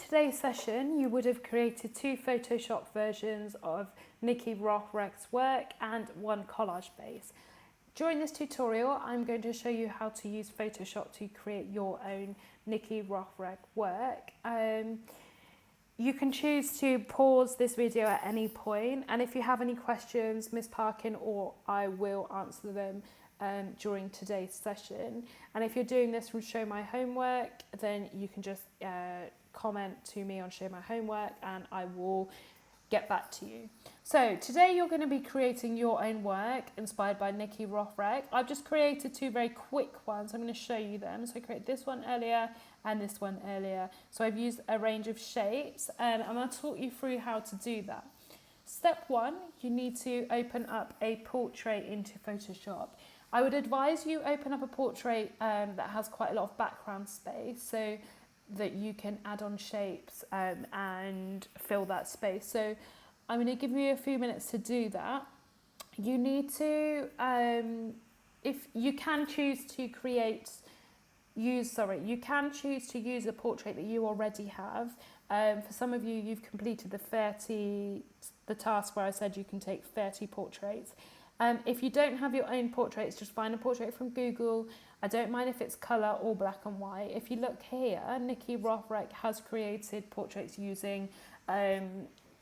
today's session, you would have created 2 Photoshop versions of Niky Roehreke's work and 1 collage base. During this tutorial, I'm going to show you how to use Photoshop to create your own Niky Roehreke work. You can choose to pause this video at any point, and if you have any questions, Miss Parkin or I will answer them during today's session. And if you're doing this from Show My Homework, then you can just comment to me on Show My Homework and I will get back to you. So today you're going to be creating your own work inspired by Niky Roehreke. I've just created 2 very quick ones. I'm going to show you them. So I created this one earlier and this one earlier. So I've used a range of shapes and I'm going to talk you through how to do that. Step 1, you need to open up a portrait into Photoshop. I would advise you open up a portrait that has quite a lot of background space so that you can add on shapes and fill that space. So I'm going to give you a few minutes to do that. You need to, if you can choose to you can choose to use a portrait that you already have. For some of you, you've completed the task where I said you can take 30 portraits. If you don't have your own portraits, just find a portrait from Google. I don't mind if it's colour or black and white. If you look here, Niky Roehreke has created portraits using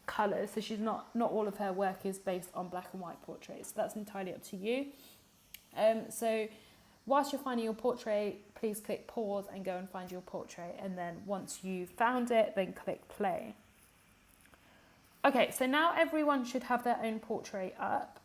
colours. So she's not all of her work is based on black and white portraits. So that's entirely up to you. So whilst you're finding your portrait, please click pause and go and find your portrait. And then once you've found it, then click play. Okay, so now everyone should have their own portrait up.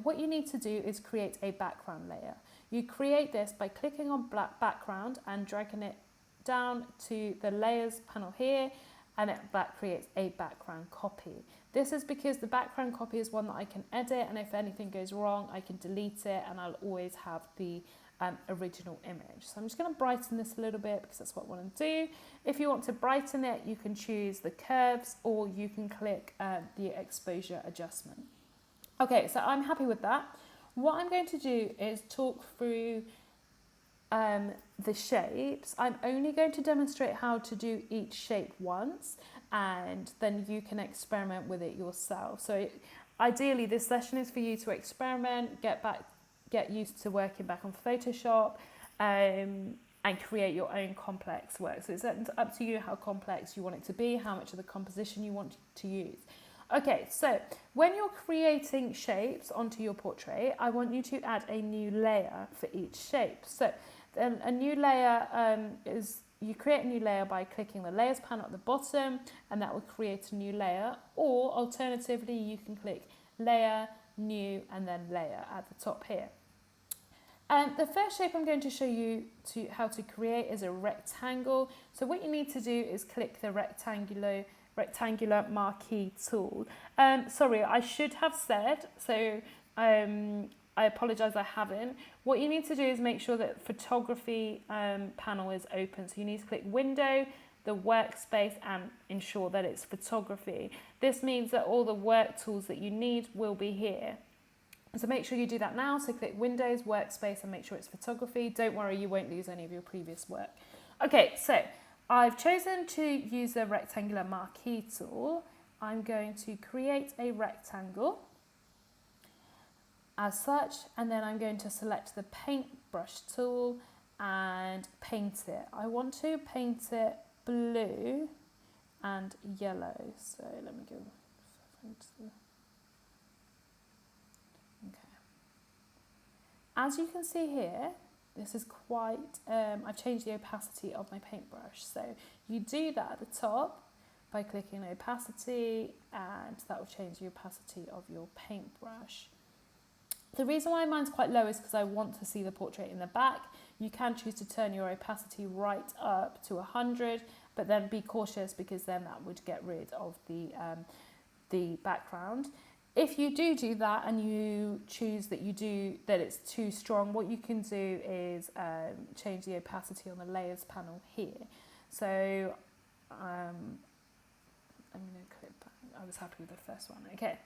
What you need to do is create a background layer. You create this by clicking on black background and dragging it down to the layers panel here, and that creates a background copy. This is because the background copy is one that I can edit, and if anything goes wrong, I can delete it and I'll always have the original image. So I'm just going to brighten this a little bit because that's what I want to do. If you want to brighten it, you can choose the curves or you can click the exposure adjustment. Okay, so I'm happy with that. What I'm going to do is talk through the shapes. I'm only going to demonstrate how to do each shape once and then you can experiment with it yourself. So ideally this session is for you to experiment, get used to working back on Photoshop and create your own complex work. So it's up to you how complex you want it to be, how much of the composition you want to use. Okay, so when you're creating shapes onto your portrait, I want you to add a new layer for each shape. So then a new layer you create a new layer by clicking the layers panel at the bottom and that will create a new layer, or alternatively you can click layer, new and then layer at the top here. The first shape I'm going to show you how to create is a rectangle. So what you need to do is click the rectangular marquee tool. Sorry, I should have said, so I apologise I haven't. What you need to do is make sure that photography panel is open. So you need to click window, the workspace and ensure that it's photography. This means that all the work tools that you need will be here. So make sure you do that now. So click Windows, Workspace and make sure it's photography. Don't worry, you won't lose any of your previous work. Okay, so I've chosen to use the rectangular marquee tool. I'm going to create a rectangle as such, and then I'm going to select the paintbrush tool and paint it. I want to paint it blue and yellow. So let me go. As you can see here, this is quite, I've changed the opacity of my paintbrush. So you do that at the top by clicking opacity and that will change the opacity of your paintbrush. The reason why mine's quite low is because I want to see the portrait in the back. You can choose to turn your opacity right up to 100, but then be cautious because then that would get rid of the background. If you do that and you choose that it's too strong, what you can do is change the opacity on the layers panel here. So I'm going to click back. I was happy with the first one. Okay.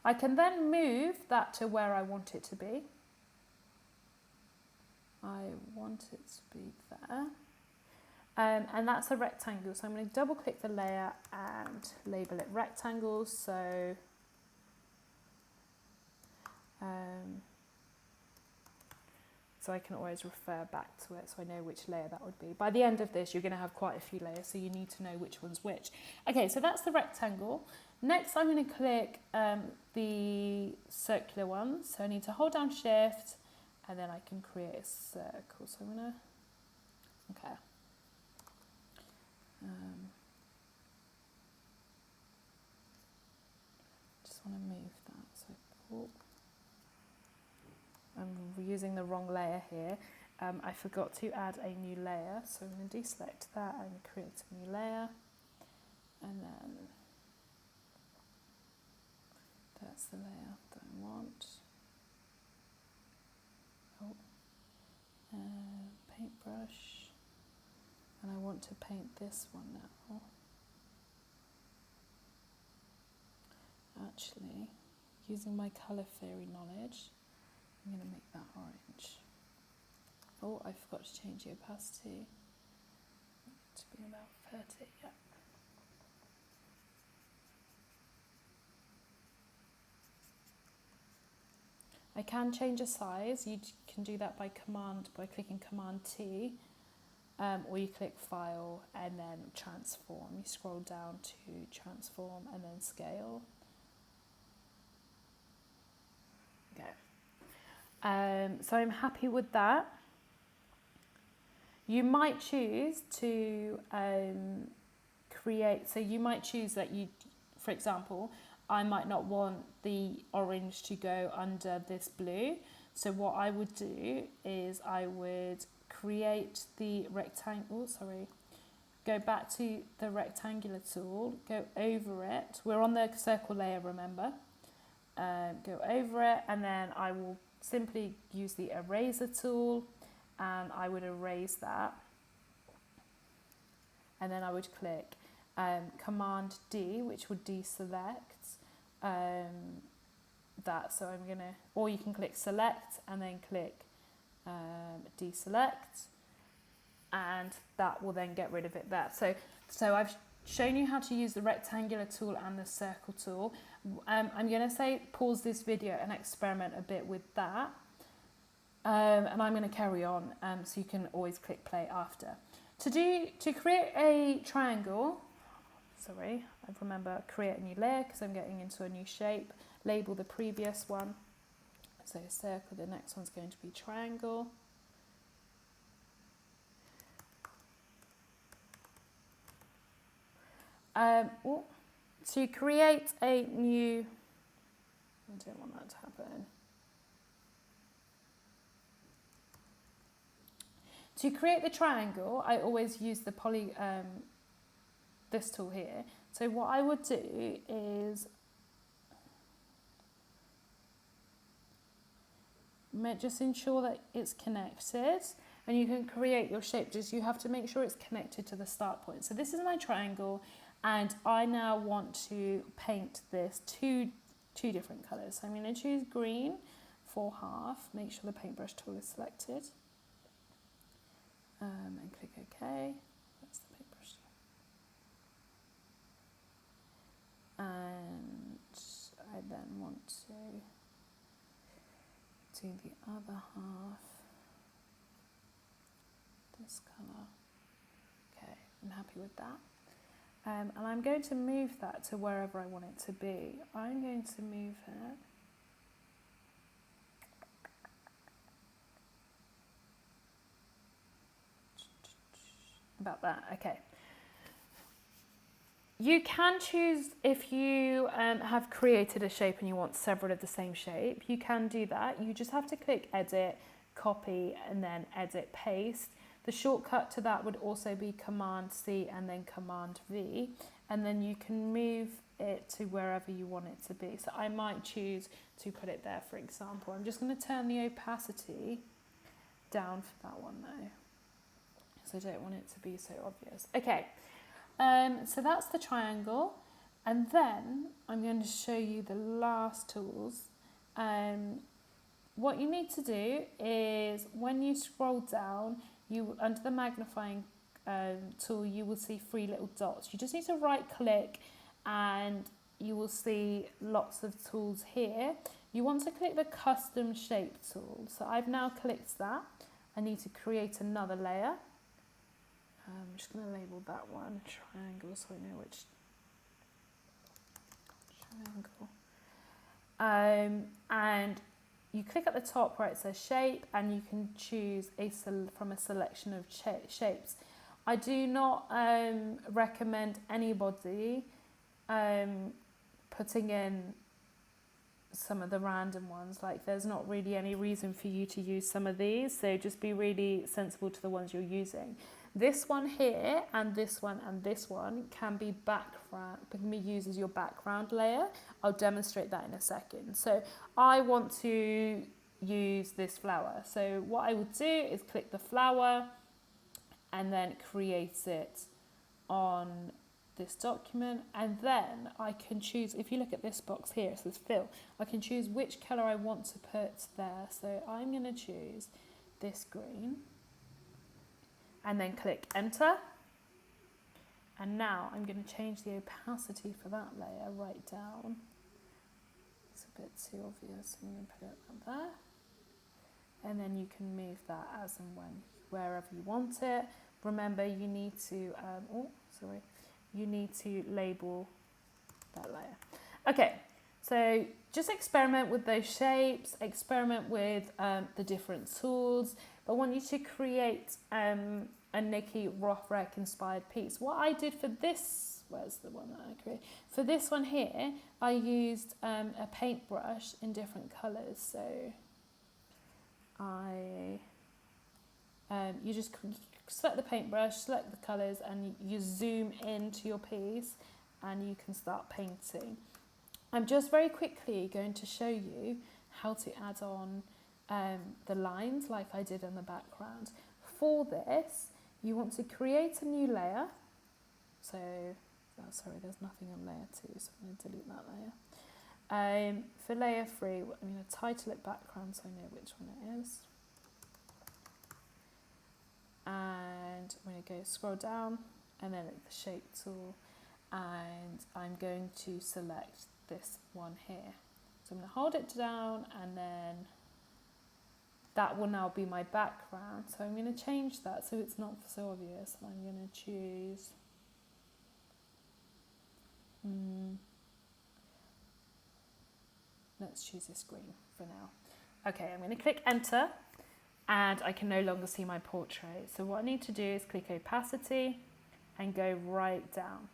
I can then move that to where I want it to be. I want it to be there. And that's a rectangle. So I'm going to double click the layer and label it rectangle. So I can always refer back to it so I know which layer that would be. By the end of this, you're going to have quite a few layers, so you need to know which one's which. Okay, so that's the rectangle. Next, I'm going to click the circular one. So I need to hold down Shift, and then I can create a circle. So I'm going to, okay. Just want to move that. So oh, I'm using the wrong layer here. I forgot to add a new layer, so I'm going to deselect that and create a new layer. And then that's the layer that I want. Oh, paintbrush. And I want to paint this one now. Actually, using my colour theory knowledge, I'm going to make that orange. Oh, I forgot to change the opacity to be about 30, yeah. I can change a size. You can do that by clicking Command T, or you click File and then Transform. You scroll down to Transform and then Scale. Okay. So I'm happy with that. You might choose to create, so you might choose that you, for example, I might not want the orange to go under this blue. So what I would do is I would create the rectangle, go back to the rectangular tool, go over it. We're on the circle layer, remember. Go over it, and then I will simply use the eraser tool, and I would erase that. And then I would click Command D, which would deselect that. So I'm gonna, or you can click Select and then click Deselect, and that will then get rid of it there. So I've shown you how to use the rectangular tool and the circle tool. I'm going to say pause this video and experiment a bit with that. And I'm going to carry on, so you can always click play after. To create a triangle, I remember create a new layer because I'm getting into a new shape. Label the previous one. So circle, the next one's going to be triangle. To create a new, I don't want that to happen. To create the triangle, I always use the this tool here. So what I would do is just ensure that it's connected, and you can create your shape. Just you have to make sure it's connected to the start point. So this is my triangle, and I now want to paint this two different colours. So I'm going to choose green for half. Make sure the paintbrush tool is selected, and click OK. That's the paintbrush tool. And I then want to do the other half, this colour. Okay, I'm happy with that. And I'm going to move that to wherever I want it to be. I'm going to move it about that. Okay. You can choose, if you have created a shape and you want several of the same shape, you can do that. You just have to click Edit, Copy, and then Edit, Paste. The shortcut to that would also be Command C and then Command V, and then you can move it to wherever you want it to be. So I might choose to put it there, for example. I'm just going to turn the opacity down for that one though, because I don't want it to be so obvious. Okay. So that's the triangle, and then I'm going to show you the last tools. What you need to do is when you scroll down, under the magnifying tool, you will see 3 little dots. You just need to right click and you will see lots of tools here. You want to click the custom shape tool. So I've now clicked that. I need to create another layer. I'm just going to label that one triangle so I know which triangle. And you click at the top where it says shape and you can choose from a selection of shapes. I do not recommend anybody putting in some of the random ones. Like, there's not really any reason for you to use some of these, so just be really sensible to the ones you're using. This one here and this one can be used as your background layer. I'll demonstrate that in a second. So I want to use this flower. So what I would do is click the flower and then create it on this document, and then I can choose, if you look at this box here, it says fill, I can choose which colour I want to put there. So I'm going to choose this green and then click enter, and now I'm going to change the opacity for that layer right down. It's a bit too obvious, so I'm going to put it like there, and then you can move that as and when, wherever you want it. Remember, you need to you need to label that layer. Okay, so just experiment with those shapes, experiment with the different tools, but I want you to create a Niky Roehreke inspired piece. What I did for this, where's the one that I created? For this one here, I used a paintbrush in different colours. So you just select the paintbrush, select the colours, and you zoom into your piece and you can start painting. I'm just very quickly going to show you how to add on the lines like I did in the background. For this, you want to create a new layer. So, oh, sorry, there's nothing on layer 2, so I'm going to delete that layer. For layer 3, I'm going to title it background so I know which one it is. And I'm going to go scroll down and then at the shape tool, and I'm going to select this one here. So I'm going to hold it down, and then that will now be my background. So I'm going to change that so it's not so obvious. I'm going to choose let's choose this green for now. Okay, I'm going to click enter, and I can no longer see my portrait. So what I need to do is click opacity and go right down.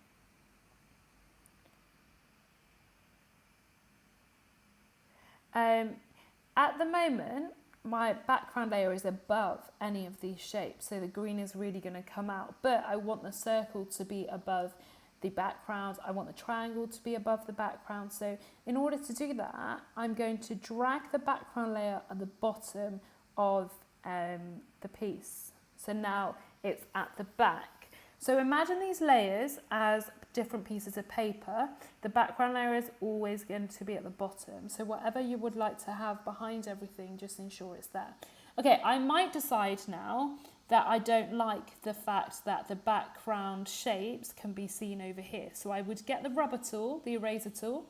At the moment, my background layer is above any of these shapes, so the green is really going to come out, but I want the circle to be above the background. I want the triangle to be above the background. So in order to do that, I'm going to drag the background layer at the bottom of the piece. So now it's at the back. So imagine these layers as different pieces of paper. The background layer is always going to be at the bottom. So whatever you would like to have behind everything, just ensure it's there. Okay, I might decide now that I don't like the fact that the background shapes can be seen over here. So I would get the rubber tool, the eraser tool,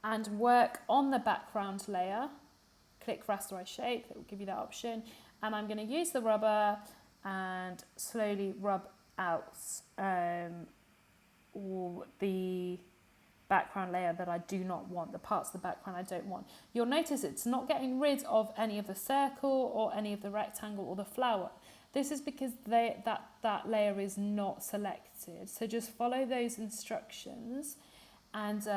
and work on the background layer. Click rasterize shape, it will give you that option. And I'm going to use the rubber and slowly rub out all the background layer that I do not want, the parts of the background I don't want. You'll notice it's not getting rid of any of the circle or any of the rectangle or the flower. This is because that layer is not selected. So just follow those instructions, and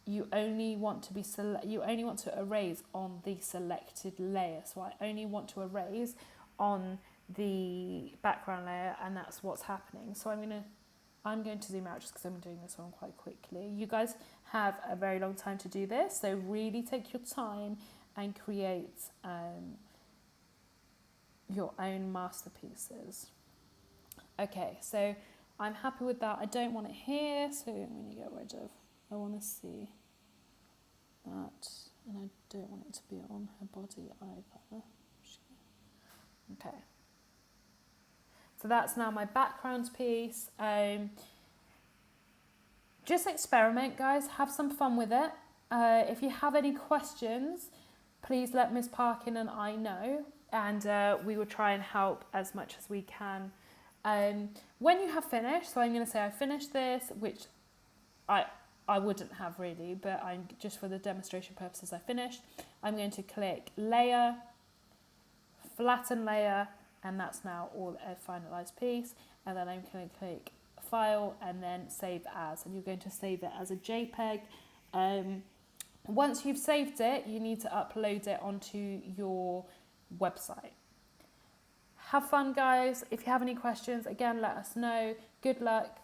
you only want to erase on the selected layer. So I only want to erase on the background layer, and that's what's happening. So I'm going to zoom out just because I'm doing this one quite quickly. You guys have a very long time to do this, so really take your time and create your own masterpieces. Okay, so I'm happy with that. I don't want it here, so I'm going to get rid of. I want to see that, and I don't want it to be on her body either. Okay. So that's now my background piece. Just experiment, guys. Have some fun with it. If you have any questions, please let Miss Parkin and I know, and we will try and help as much as we can. When you have finished, so I'm going to say I finished this, which I wouldn't have really, but I'm just for the demonstration purposes I finished. I'm going to click layer, flatten layer, and that's now all a finalized piece. And then I'm going to click file and then save as, and you're going to save it as a JPEG. Once you've saved it, you need to upload it onto your website. Have fun, guys. If you have any questions, again, let us know. Good luck.